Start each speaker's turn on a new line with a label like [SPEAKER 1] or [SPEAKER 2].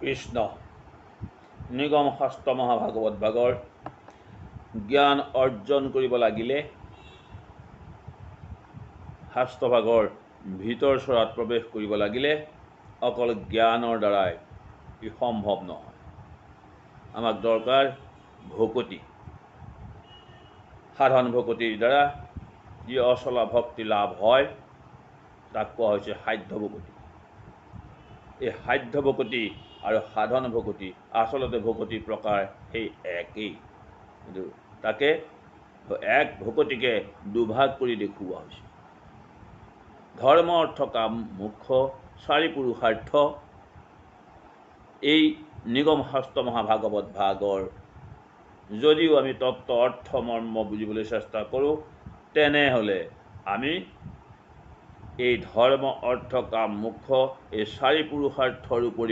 [SPEAKER 1] কৃষ্ণ নিগম শাস্ত্ৰ মহাভাগৱত ভাগৰ জ্ঞান অৰ্জন কৰিব লাগিলে শাস্ত্ৰভাগৰ ভিতৰ চৰাত প্ৰৱেশ কৰিব লাগিলে অকল জ্ঞানৰ দ্বাৰাই ই সম্ভৱ নহয়। আমাক দৰকাৰ ভকতি। সাধন ভকতিৰ দ্বাৰা যি অচলা ভক্তি লাভ হয় তাক কোৱা হৈছে সাধ্য ভকতি। এই সাধ্য ভকতি আৰু সাধন ভকতি আচলতে ভকতি প্ৰকাৰ সেই একেই, কিন্তু তাকে এক ভকতিকে দুভাগ কৰি দেখুওৱা হৈছে। ধৰ্ম অৰ্থ কাম মোক্ষ চাৰি পুৰুষাৰ্থ এই নিগম শাস্ত্ৰ মহাভাগৱত ভাগৰ যদিও আমি তত্ত্ব অৰ্থ মৰ্ম বুজিবলৈ চেষ্টা কৰোঁ, তেনেহ'লে আমি এই ধৰ্ম অৰ্থ কাম মোক্ষ এই চাৰি পুৰুষাৰ্থৰ উপৰি